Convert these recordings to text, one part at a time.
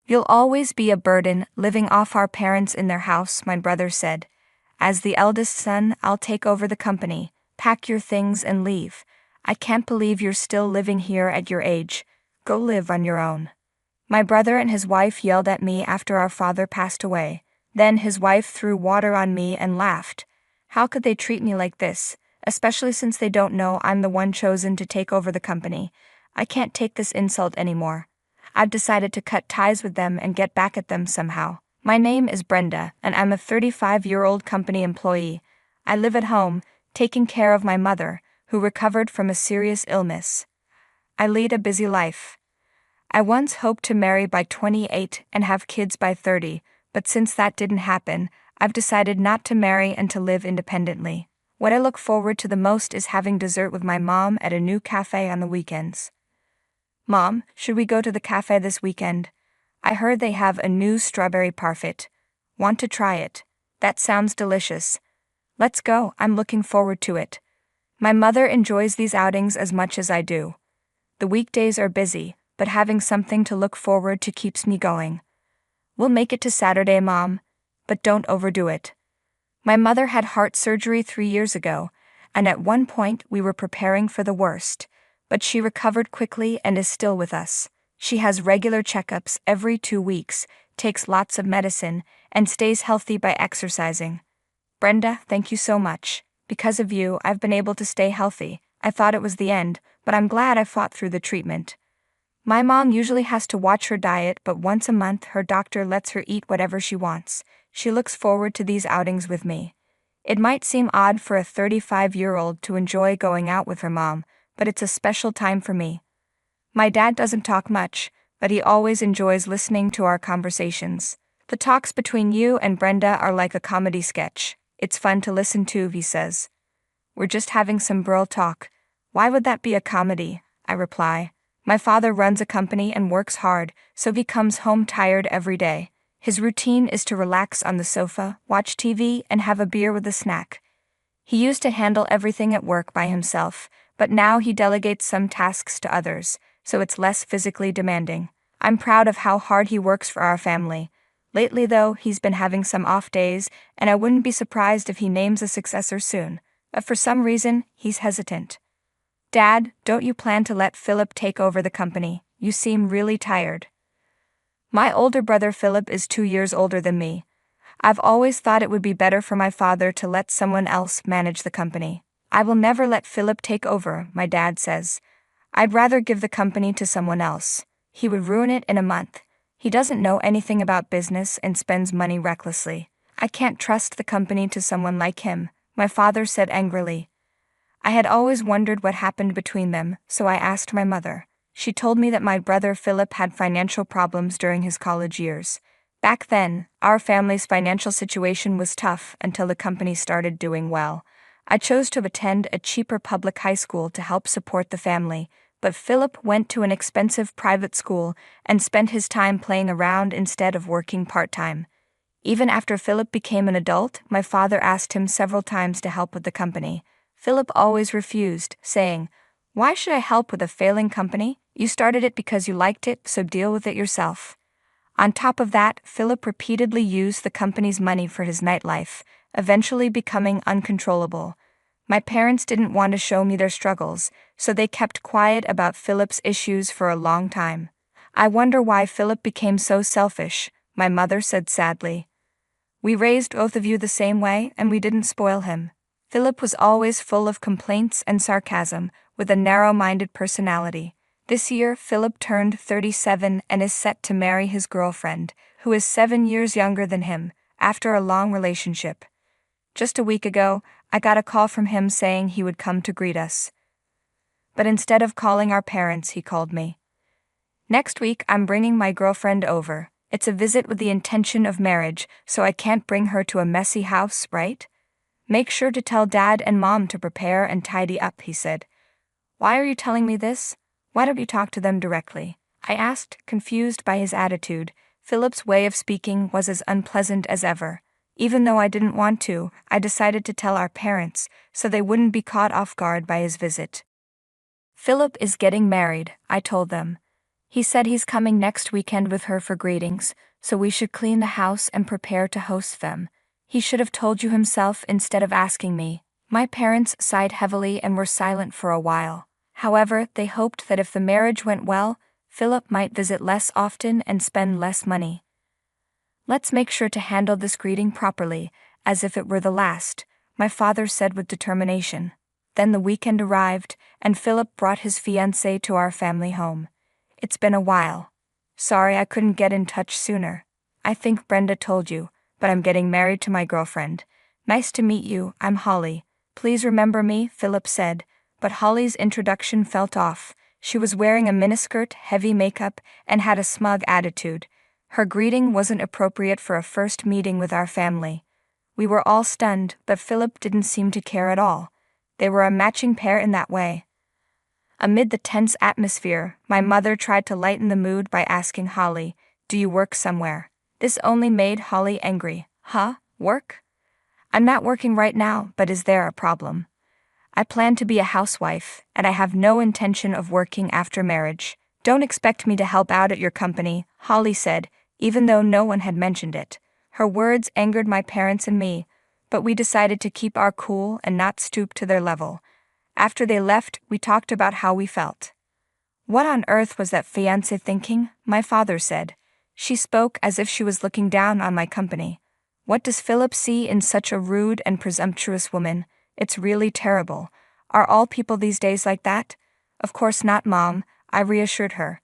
You'll always be a burden, living off our parents in their house, my brother said. As the eldest son, I'll take over the company. Pack your things and leave. I can't believe you're still living here at your age. Go live on your own. My brother and his wife yelled at me after our father passed away. Then his wife threw water on me and laughed. How could they treat me like this, especially since they don't know I'm the one chosen to take over the company? I can't take this insult anymore. I've decided to cut ties with them and get back at them somehow. My name is Brenda, and I'm a 35-year-old company employee. I live at home, taking care of my mother, who recovered from a serious illness. I lead a busy life. I once hoped to marry by 28 and have kids by 30, but since that didn't happen, I've decided not to marry and to live independently. What I look forward to the most is having dessert with my mom at a new cafe on the weekends. Mom, should we go to the cafe this weekend? I heard they have a new strawberry parfait. Want to try it? That sounds delicious. Let's go, I'm looking forward to it. My mother enjoys these outings as much as I do. The weekdays are busy, but having something to look forward to keeps me going. We'll make it to Saturday, Mom, but don't overdo it. My mother had heart surgery 3 years ago, and at one point we were preparing for the worst, but she recovered quickly and is still with us. She has regular checkups every 2 weeks, takes lots of medicine, and stays healthy by exercising. Brenda, thank you so much. Because of you, I've been able to stay healthy. I thought it was the end, but I'm glad I fought through the treatment. My mom usually has to watch her diet, but once a month her doctor lets her eat whatever she wants. She looks forward to these outings with me. It might seem odd for a 35-year-old to enjoy going out with her mom, but it's a special time for me. My dad doesn't talk much, but he always enjoys listening to our conversations. The talks between you and Brenda are like a comedy sketch. It's fun to listen to, he says. We're just having some bro talk. Why would that be a comedy? I reply. My father runs a company and works hard, so he comes home tired every day. His routine is to relax on the sofa, watch TV, and have a beer with a snack. He used to handle everything at work by himself, but now he delegates some tasks to others, so it's less physically demanding. I'm proud of how hard he works for our family. Lately, though, he's been having some off days, and I wouldn't be surprised if he names a successor soon. But for some reason, he's hesitant. Dad, don't you plan to let Philip take over the company? You seem really tired. My older brother Philip is 2 years older than me. I've always thought it would be better for my father to let someone else manage the company. I will never let Philip take over, my dad says. I'd rather give the company to someone else. He would ruin it in a month. He doesn't know anything about business and spends money recklessly. I can't trust the company to someone like him, my father said angrily. I had always wondered what happened between them, so I asked my mother. She told me that my brother Philip had financial problems during his college years. Back then, our family's financial situation was tough until the company started doing well. I chose to attend a cheaper public high school to help support the family, but Philip went to an expensive private school and spent his time playing around instead of working part-time. Even after Philip became an adult, my father asked him several times to help with the company. Philip always refused, saying, "Why should I help with a failing company? You started it because you liked it, so deal with it yourself." On top of that, Philip repeatedly used the company's money for his nightlife, eventually becoming uncontrollable. My parents didn't want to show me their struggles, so they kept quiet about Philip's issues for a long time. I wonder why Philip became so selfish, my mother said sadly. We raised both of you the same way, and we didn't spoil him. Philip was always full of complaints and sarcasm, with a narrow-minded personality. This year, Philip turned 37 and is set to marry his girlfriend, who is 7 years younger than him, after a long relationship. Just a week ago, I got a call from him saying he would come to greet us. But instead of calling our parents, he called me. Next week, I'm bringing my girlfriend over. It's a visit with the intention of marriage, so I can't bring her to a messy house, right? Make sure to tell Dad and Mom to prepare and tidy up, he said. Why are you telling me this? Why don't you talk to them directly? I asked, confused by his attitude. Philip's way of speaking was as unpleasant as ever. Even though I didn't want to, I decided to tell our parents, so they wouldn't be caught off guard by his visit. Philip is getting married, I told them. He said he's coming next weekend with her for greetings, so we should clean the house and prepare to host them. He should have told you himself instead of asking me. My parents sighed heavily and were silent for a while. However, they hoped that if the marriage went well, Philip might visit less often and spend less money. Let's make sure to handle this greeting properly, as if it were the last, my father said with determination. Then the weekend arrived, and Philip brought his fiancée to our family home. It's been a while. Sorry I couldn't get in touch sooner. I think Brenda told you, but I'm getting married to my girlfriend. Nice to meet you, I'm Holly. Please remember me, Philip said, but Holly's introduction felt off. She was wearing a miniskirt, heavy makeup, and had a smug attitude. Her greeting wasn't appropriate for a first meeting with our family. We were all stunned, but Philip didn't seem to care at all. They were a matching pair in that way. Amid the tense atmosphere, my mother tried to lighten the mood by asking Holly, "Do you work somewhere?" This only made Holly angry. Huh? Work? I'm not working right now, but is there a problem? I plan to be a housewife, and I have no intention of working after marriage. Don't expect me to help out at your company, Holly said, even though no one had mentioned it. Her words angered my parents and me, but we decided to keep our cool and not stoop to their level. After they left, we talked about how we felt. What on earth was that fiancé thinking? My father said. She spoke as if she was looking down on my company. What does Philip see in such a rude and presumptuous woman? It's really terrible. Are all people these days like that? Of course not, Mom, I reassured her.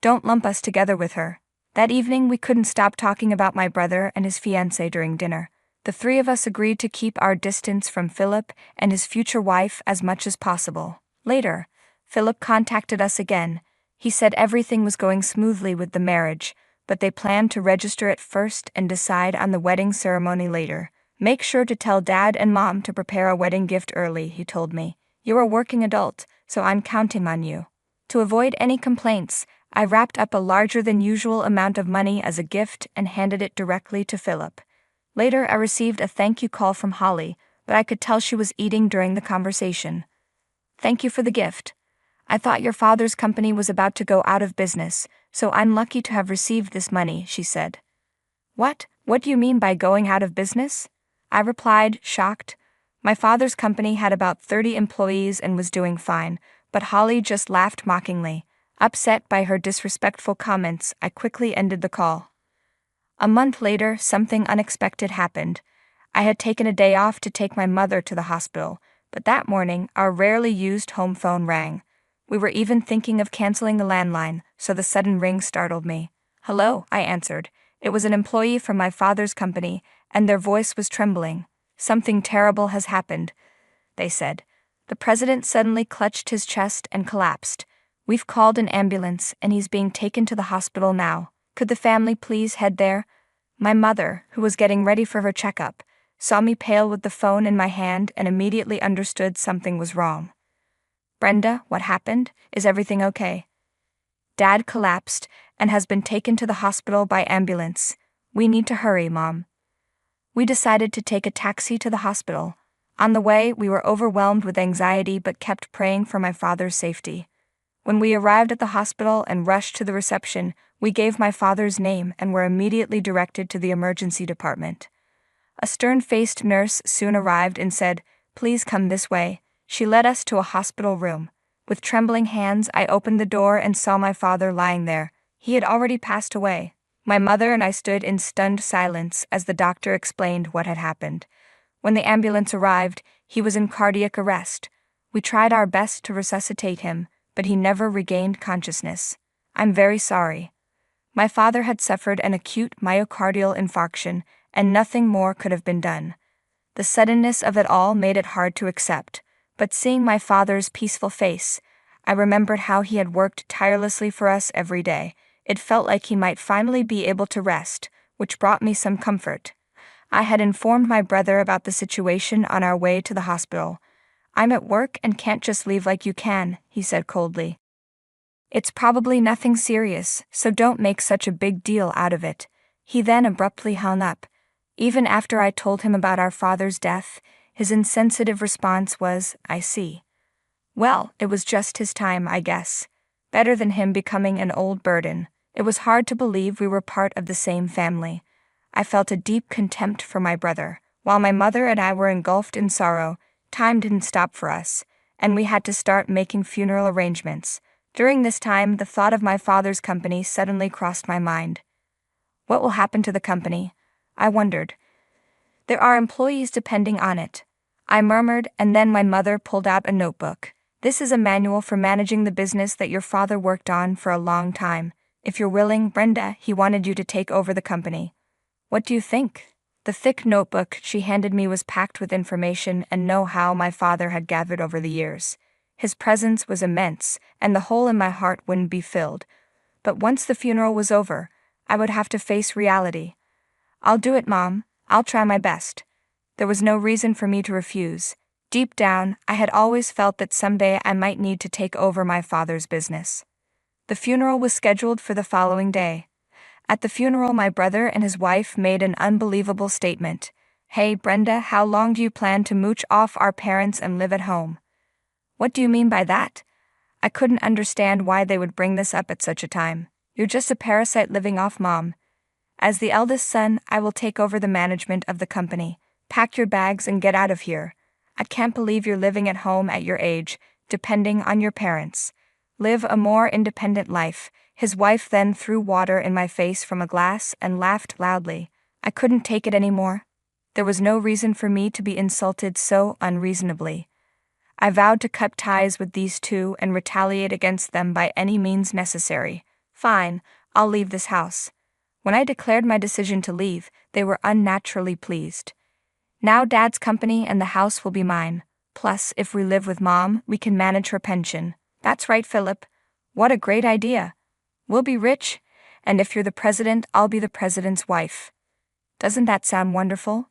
Don't lump us together with her. That evening we couldn't stop talking about my brother and his fiancée during dinner. The three of us agreed to keep our distance from Philip and his future wife as much as possible. Later, Philip contacted us again. He said everything was going smoothly with the marriage, but they planned to register it first and decide on the wedding ceremony later. Make sure to tell Dad and Mom to prepare a wedding gift early, he told me. You're a working adult, so I'm counting on you. To avoid any complaints, I wrapped up a larger than usual amount of money as a gift and handed it directly to Philip. Later, I received a thank you call from Holly, but I could tell she was eating during the conversation. Thank you for the gift. I thought your father's company was about to go out of business, so I'm lucky to have received this money, she said. What? What do you mean by going out of business? I replied, shocked. My father's company had about 30 employees and was doing fine, but Holly just laughed mockingly. Upset by her disrespectful comments, I quickly ended the call. A month later, something unexpected happened. I had taken a day off to take my mother to the hospital, but that morning, our rarely used home phone rang. We were even thinking of canceling the landline, so the sudden ring startled me. Hello, I answered. It was an employee from my father's company, and their voice was trembling. Something terrible has happened, they said. The president suddenly clutched his chest and collapsed. We've called an ambulance, and he's being taken to the hospital now. Could the family please head there? My mother, who was getting ready for her checkup, saw me pale with the phone in my hand and immediately understood something was wrong. Brenda, what happened? Is everything okay? Dad collapsed and has been taken to the hospital by ambulance. We need to hurry, Mom. We decided to take a taxi to the hospital. On the way, we were overwhelmed with anxiety but kept praying for my father's safety. When we arrived at the hospital and rushed to the reception, we gave my father's name and were immediately directed to the emergency department. A stern-faced nurse soon arrived and said, "Please come this way." She led us to a hospital room. With trembling hands, I opened the door and saw my father lying there. He had already passed away. My mother and I stood in stunned silence as the doctor explained what had happened. When the ambulance arrived, he was in cardiac arrest. We tried our best to resuscitate him, but he never regained consciousness. I'm very sorry. My father had suffered an acute myocardial infarction, and nothing more could have been done. The suddenness of it all made it hard to accept, but seeing my father's peaceful face, I remembered how he had worked tirelessly for us every day. It felt like he might finally be able to rest, which brought me some comfort. I had informed my brother about the situation on our way to the hospital. "I'm at work and can't just leave like you can," he said coldly. "It's probably nothing serious, so don't make such a big deal out of it." He then abruptly hung up. Even after I told him about our father's death, his insensitive response was, "I see. Well, it was just his time, I guess." Better than him becoming an old burden. It was hard to believe we were part of the same family. I felt a deep contempt for my brother. While my mother and I were engulfed in sorrow, time didn't stop for us, and we had to start making funeral arrangements. During this time, the thought of my father's company suddenly crossed my mind. What will happen to the company? I wondered. There are employees depending on it, I murmured, and then my mother pulled out a notebook. This is a manual for managing the business that your father worked on for a long time. If you're willing, Brenda, he wanted you to take over the company. What do you think? The thick notebook she handed me was packed with information and know-how my father had gathered over the years. His presence was immense, and the hole in my heart wouldn't be filled. But once the funeral was over, I would have to face reality. I'll do it, Mom. I'll try my best. There was no reason for me to refuse. Deep down, I had always felt that someday I might need to take over my father's business. The funeral was scheduled for the following day. At the funeral, my brother and his wife made an unbelievable statement. Hey, Brenda, how long do you plan to mooch off our parents and live at home? What do you mean by that? I couldn't understand why they would bring this up at such a time. You're just a parasite living off Mom. As the eldest son, I will take over the management of the company. Pack your bags and get out of here. I can't believe you're living at home at your age, depending on your parents. Live a more independent life. His wife then threw water in my face from a glass and laughed loudly. I couldn't take it anymore. There was no reason for me to be insulted so unreasonably. I vowed to cut ties with these two and retaliate against them by any means necessary. Fine, I'll leave this house. When I declared my decision to leave, they were unnaturally pleased. Now Dad's company and the house will be mine. Plus, if we live with Mom, we can manage her pension. That's right, Philip. What a great idea. We'll be rich, and if you're the president, I'll be the president's wife. Doesn't that sound wonderful?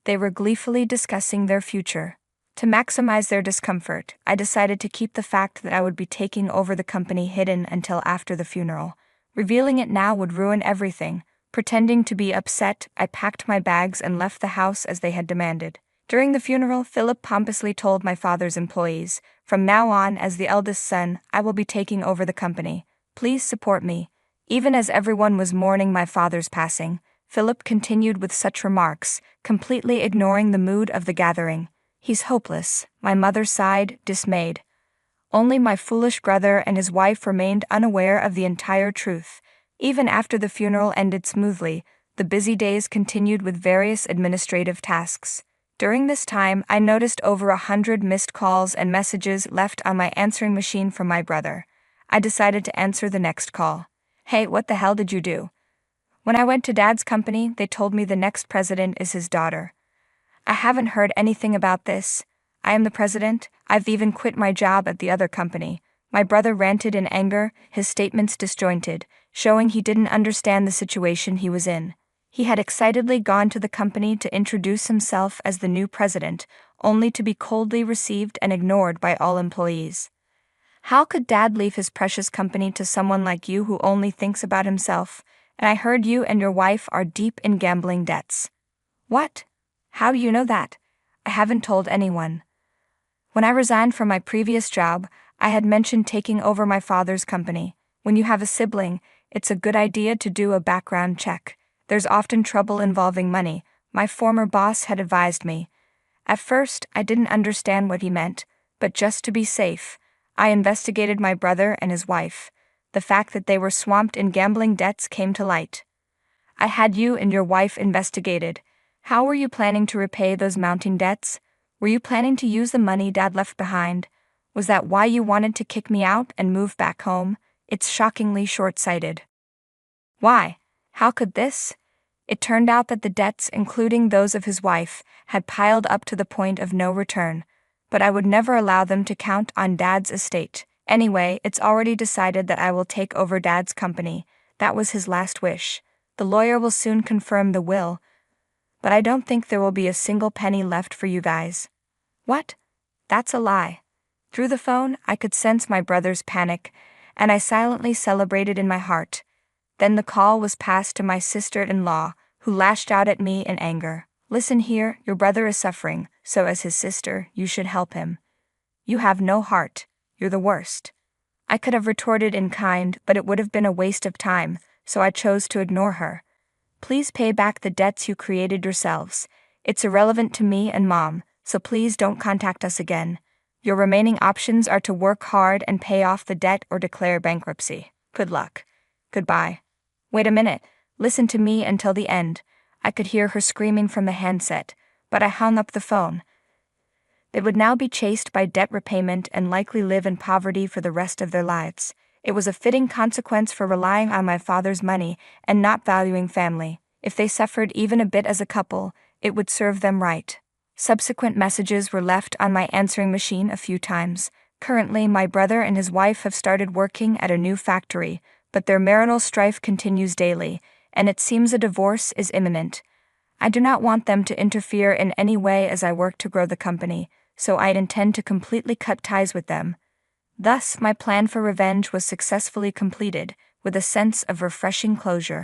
They were gleefully discussing their future. To maximize their discomfort, I decided to keep the fact that I would be taking over the company hidden until after the funeral. Revealing it now would ruin everything. Pretending to be upset, I packed my bags and left the house as they had demanded. During the funeral, Philip pompously told my father's employees, "From now on, as the eldest son, I will be taking over the company. Please support me." Even as everyone was mourning my father's passing, Philip continued with such remarks, completely ignoring the mood of the gathering. He's hopeless, my mother sighed, dismayed. Only my foolish brother and his wife remained unaware of the entire truth. Even after the funeral ended smoothly, the busy days continued with various administrative tasks. During this time, I noticed over 100 missed calls and messages left on my answering machine from my brother. I decided to answer the next call. Hey, what the hell did you do? When I went to Dad's company, they told me the next president is his daughter. I haven't heard anything about this. I am the president. I've even quit my job at the other company. My brother ranted in anger, his statements disjointed, showing he didn't understand the situation he was in. He had excitedly gone to the company to introduce himself as the new president, only to be coldly received and ignored by all employees. How could Dad leave his precious company to someone like you who only thinks about himself? And I heard you and your wife are deep in gambling debts. What? How do you know that? I haven't told anyone. When I resigned from my previous job, I had mentioned taking over my father's company. When you have a sibling, it's a good idea to do a background check. There's often trouble involving money, my former boss had advised me. At first, I didn't understand what he meant, but just to be safe, I investigated my brother and his wife. The fact that they were swamped in gambling debts came to light. I had you and your wife investigated. How were you planning to repay those mounting debts? Were you planning to use the money Dad left behind? Was that why you wanted to kick me out and move back home? It's shockingly short-sighted. Why? How could this? It turned out that the debts, including those of his wife, had piled up to the point of no return, but I would never allow them to count on Dad's estate. Anyway, it's already decided that I will take over Dad's company. That was his last wish. The lawyer will soon confirm the will, but I don't think there will be a single penny left for you guys. What? That's a lie. Through the phone, I could sense my brother's panic, and I silently celebrated in my heart. Then the call was passed to my sister-in-law, who lashed out at me in anger. Listen here, your brother is suffering, so as his sister, you should help him. You have no heart. You're the worst. I could have retorted in kind, but it would have been a waste of time, so I chose to ignore her. Please pay back the debts you created yourselves. It's irrelevant to me and Mom, so please don't contact us again. Your remaining options are to work hard and pay off the debt or declare bankruptcy. Good luck. Goodbye. Wait a minute, listen to me until the end. I could hear her screaming from the handset, but I hung up the phone. They would now be chased by debt repayment and likely live in poverty for the rest of their lives. It was a fitting consequence for relying on my father's money and not valuing family. If they suffered even a bit as a couple, it would serve them right. Subsequent messages were left on my answering machine a few times. Currently, my brother and his wife have started working at a new factory, but their marital strife continues daily, and it seems a divorce is imminent. I do not want them to interfere in any way as I work to grow the company, so I intend to completely cut ties with them. Thus, my plan for revenge was successfully completed, with a sense of refreshing closure.